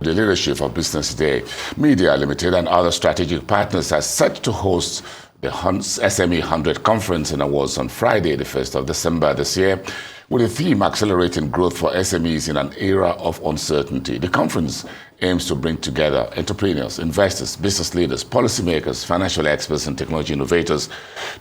The leadership of Business Day Media Limited and other strategic partners are set to host the SME100 Conference and Awards on Friday, the 1st of December this year, with the theme Accelerating Growth for SMEs in an Era of Uncertainty. The conference aims to bring together entrepreneurs, investors, business leaders, policymakers, financial experts, and technology innovators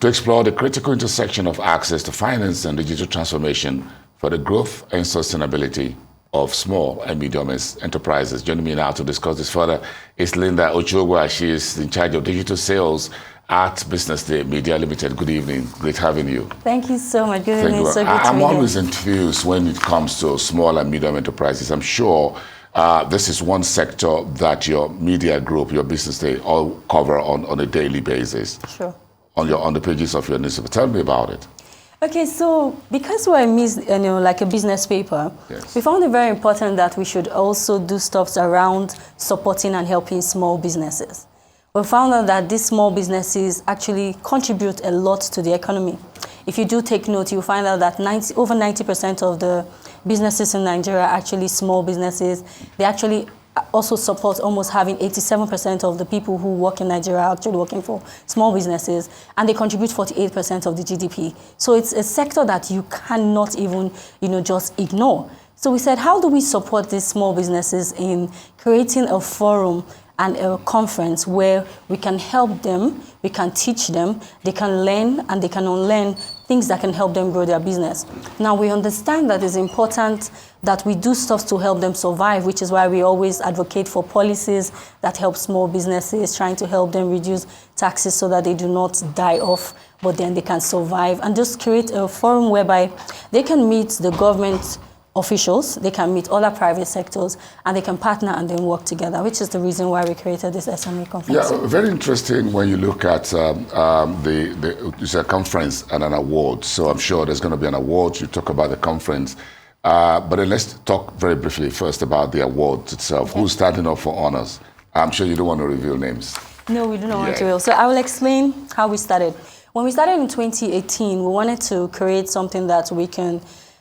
to explore the critical intersection of access to finance and digital transformation for the growth and sustainability of small and medium enterprises. Joining me now to discuss this further is Linda Ochugbua. She is in charge of digital sales at Business Day Media Limited. Good evening. Great having you. Thank you so much. Good evening. So good I'm to always enthused when it comes to small and medium enterprises. I'm sure this is one sector that your media group, your Business Day, all cover on a daily basis. Sure. On the pages of your newspaper. Tell me about it. Okay, so because we're like a business paper, Yes. we found it very important that we should also do stuff around supporting and helping small businesses. We found out that these small businesses actually contribute a lot to the economy. If you do take note, you'll find out that over 90% of the businesses in Nigeria are actually small businesses. They actually also support almost having 87% of the people who work in Nigeria are actually working for small businesses, and they contribute 48% of the GDP. So it's a sector that you cannot even, just ignore. So we said, how do we support these small businesses in creating a forum and a conference where we can help them, we can teach them, they can learn and they can unlearn things that can help them grow their business. Now, we understand that it's important that we do stuff to help them survive, which is why we always advocate for policies that help small businesses, trying to help them reduce taxes so that they do not die off, but then they can survive, and just create a forum whereby they can meet the government officials, they can meet other private sectors, and they can partner and then work together, which is the reason why we created this SME conference. Yeah, very interesting when you look at it's a conference and an award. So I'm sure there's going to be an award. You talk about the conference. But then let's talk very briefly first about the award itself. Okay. Who's starting off for honors? I'm sure you don't want to reveal names. No, we do not want to reveal. So I will explain how we started. When we started in 2018, we wanted to create something that we can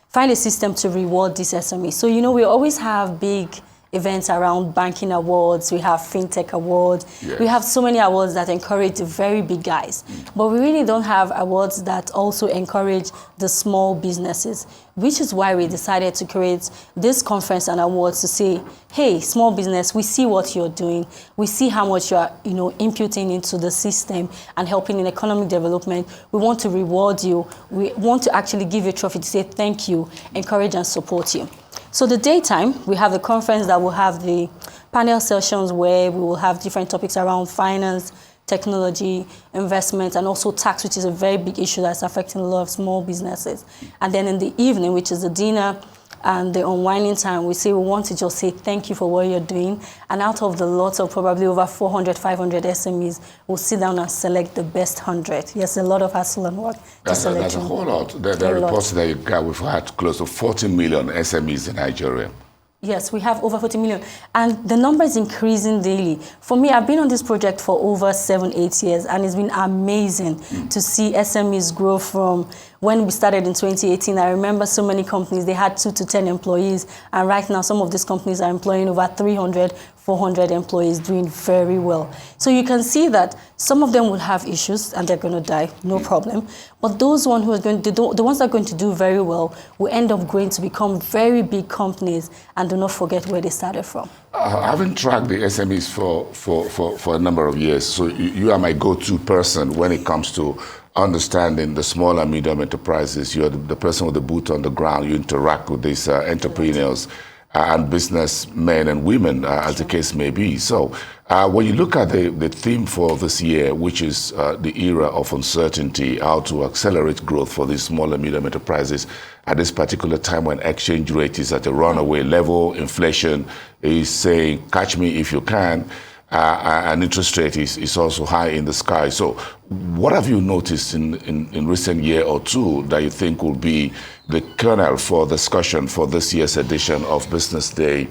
find a system to reward these SMEs. So, we always have big events around banking awards, we have fintech awards, yes. We have so many awards that encourage the very big guys. But we really don't have awards that also encourage the small businesses, which is why we decided to create this conference and awards to say, hey, small business, we see what you're doing. We see how much you're, imputing into the system and helping in economic development. We want to reward you. We want to actually give you a trophy to say thank you, encourage and support you. So the daytime, we have the conference that will have the panel sessions where we will have different topics around finance, technology, investment, and also tax, which is a very big issue that's affecting a lot of small businesses. And then in the evening, which is the dinner and the unwinding time, we want to just say thank you for what you're doing. And out of the lots of probably over 400, 500 SMEs, we'll sit down and select the best 100. Yes, a lot of hassle and work to select. That's a whole lot. The reports that you got, we've had close to 40 million SMEs in Nigeria. Yes, we have over 40 million. And the number is increasing daily. For me, I've been on this project for over 7-8 years, and it's been amazing to see SMEs grow from when we started in 2018. I remember so many companies, they had 2 to 10 employees. And right now, some of these companies are employing over 300, 400 employees, doing very well. So you can see that some of them will have issues and they're going to die, no problem. But those ones who are going to do, the ones that are going to do very well will end up going to become very big companies, and do not forget where they started from. Having tracked the SMEs for a number of years, so you are my go-to person when it comes to understanding the small and medium enterprises. You're the person with the boot on the ground. You interact with these entrepreneurs and businessmen and women, as the case may be. So when you look at the theme for this year, which is the era of uncertainty, how to accelerate growth for these small and medium enterprises at this particular time when exchange rate is at a runaway level, inflation is saying, catch me if you can, and interest rate is also high in the sky. So what have you noticed in recent year or two that you think will be the kernel for discussion for this year's edition of Business Day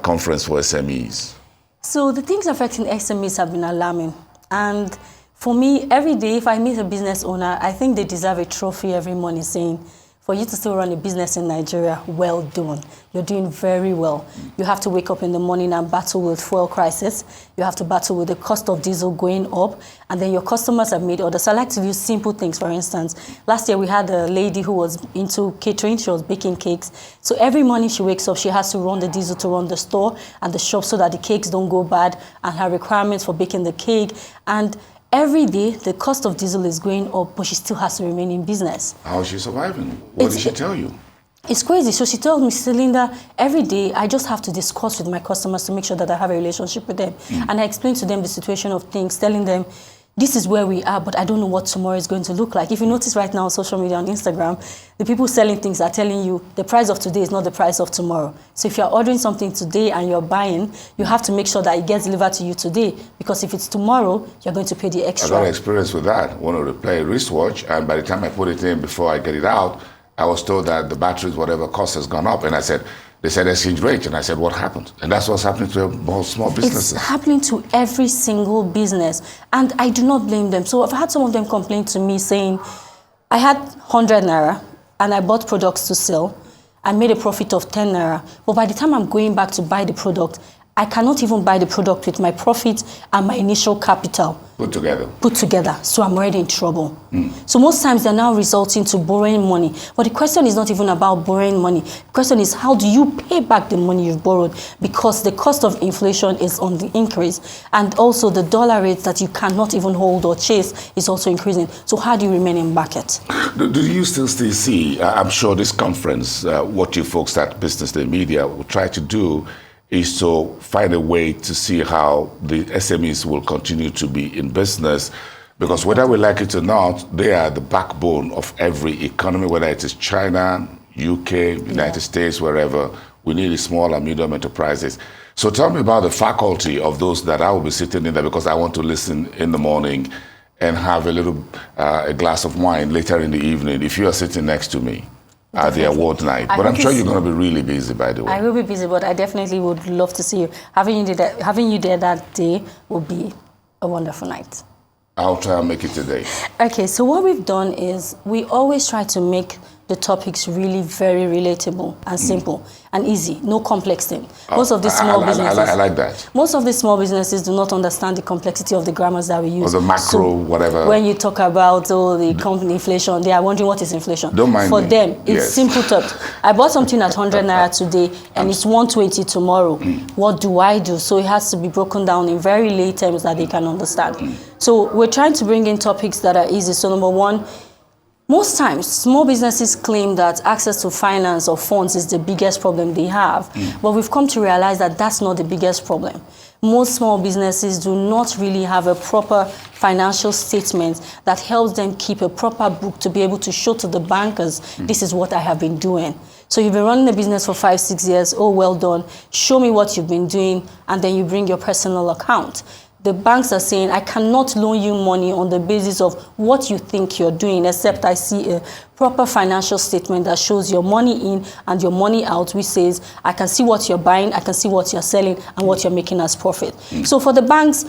Conference for SMEs? So the things affecting SMEs have been alarming. And for me, every day, if I meet a business owner, I think they deserve a trophy every morning saying, For you to still run a business in Nigeria, well done. You're doing very well. You have to wake up in the morning and battle with fuel crisis. You have to battle with the cost of diesel going up. And then your customers have made orders. I like to use simple things, for instance. Last year, we had a lady who was into catering. She was baking cakes. So every morning she wakes up, she has to run the diesel to run the store and the shop so that the cakes don't go bad, and her requirements for baking the cake. And every day, the cost of diesel is going up, but she still has to remain in business. How is she surviving? What did she tell you? It's crazy. So she told me, Linda, every day I just have to discuss with my customers to make sure that I have a relationship with them. And I explained to them the situation of things, telling them, this is where we are, but I don't know what tomorrow is going to look like. If you notice right now on social media, on Instagram, the people selling things are telling you the price of today is not the price of tomorrow. So if you're ordering something today and you're buying, you have to make sure that it gets delivered to you today, because if it's tomorrow, you're going to pay the extra. I got experience with that. I wanted to play a wristwatch, and by the time I put it in, before I get it out, I was told that the batteries, whatever cost, has gone up. And they said exchange rate. And I said, what happened? And that's what's happening to most small businesses. It's happening to every single business. And I do not blame them. So I've had some of them complain to me saying, I had 100 Naira and I bought products to sell. I made a profit of 10 Naira. But by the time I'm going back to buy the product, I cannot even buy the product with my profit and my initial capital put together. So I'm already in trouble. So most times they're now resulting to borrowing money. But the question is not even about borrowing money. The question is, how do you pay back the money you've borrowed? Because the cost of inflation is on the increase. And also the dollar rate that you cannot even hold or chase is also increasing. So how do you remain in market? Do you still see, I'm sure this conference, what you folks at Business Day Media will try to do is to find a way to see how the SMEs will continue to be in business, because whether we like it or not, they are the backbone of every economy, whether it is China, UK, United States, wherever. We need small and medium enterprises. So tell me about the faculty of those that I will be sitting in there, because I want to listen in the morning and have a glass of wine later in the evening if you are sitting next to me at the award night. But I'm sure you're going to be really busy, by the way. I will be busy, but I definitely would love to see you. Having you there that day will be a wonderful night. I'll try and make it today. Okay, so what we've done is we always try to make the topics really very relatable and simple and easy, no complex thing. Most of these small businesses, I like that. Most of these small businesses do not understand the complexity of the grammars that we use. Or the macro, whatever. When you talk about the company inflation, they are wondering what is inflation. Don't mind For me. them, it's simple talk. I bought something at 100 Naira today and it's 120 tomorrow. What do I do? So it has to be broken down in very lay terms that they can understand. So we're trying to bring in topics that are easy. So number one, most times, small businesses claim that access to finance or funds is the biggest problem they have. But we've come to realize that that's not the biggest problem. Most small businesses do not really have a proper financial statement that helps them keep a proper book to be able to show to the bankers, this is what I have been doing. So you've been running a business for 5-6 years, oh, well done. Show me what you've been doing, and then you bring your personal account. The banks are saying, I cannot loan you money on the basis of what you think you're doing, except I see a proper financial statement that shows your money in and your money out, which says, I can see what you're buying, I can see what you're selling, and what you're making as profit. So for the banks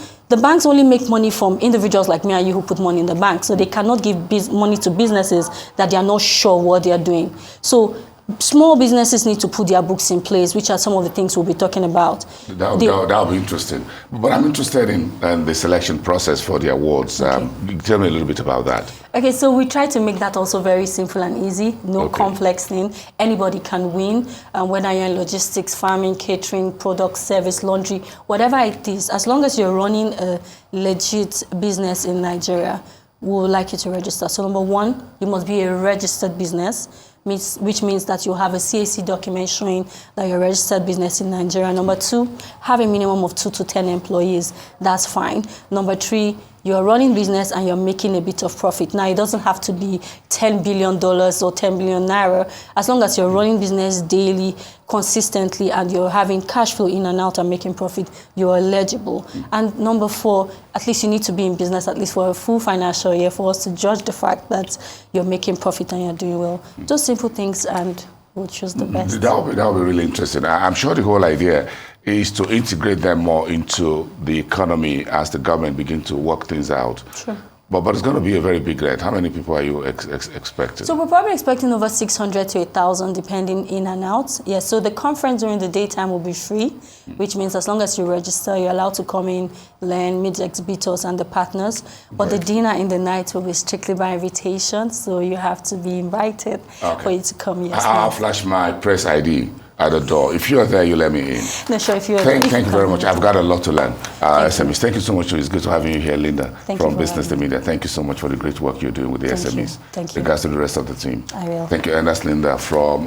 only make money from individuals like me and you who put money in the bank. So they cannot give money to businesses that they are not sure what they are doing. So small businesses need to put their books in place, which are some of the things we'll be talking about. That'll be interesting. But I'm interested in the selection process for the awards. Tell me a little bit about that. Okay, so we try to make that also very simple and easy, no complex thing. Anybody can win, whether you're in logistics, farming, catering, product, service, laundry, whatever it is. As long as you're running a legit business in Nigeria, we would like you to register. So number one, you must be a registered business, which means that you have a CAC document showing that you're a registered business in Nigeria. Number two, have a minimum of 2 to 10 employees. That's fine. Number three, you're running business and you're making a bit of profit. Now, it doesn't have to be $10 billion or 10 billion Naira. As long as you're running business daily, consistently, and you're having cash flow in and out and making profit, you're eligible. And number four, at least you need to be in business at least for a full financial year for us to judge the fact that you're making profit and you're doing well. Those simple things, and we'll choose the best. That'll be really interesting. I'm sure the whole idea is to integrate them more into the economy as the government begin to work things out. Sure. But it's going to be a very big event. How many people are you expecting? So we're probably expecting over 600 to 1,000, depending in and out. Yeah, so the conference during the daytime will be free, which means as long as you register, you're allowed to come in, learn, meet the exhibitors and the partners. But the dinner in the night will be strictly by invitation, so you have to be invited for you to come. Yes, I'll flash my press ID at the door. If you are there, you let me in. No, sure, if you are Thank there. you very much. I've got a lot to learn. SMEs. Thank you so much. It's good to have you here, Linda, from Business to Media. Thank you so much for the great work you're doing with the SMEs. Thank you. Regards to the rest of the team. I will. Thank you. And that's Linda from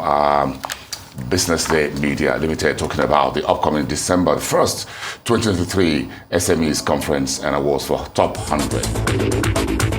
Business Day Media Limited, talking about the upcoming December 1st, 2023 SMEs Conference and Awards for Top 100.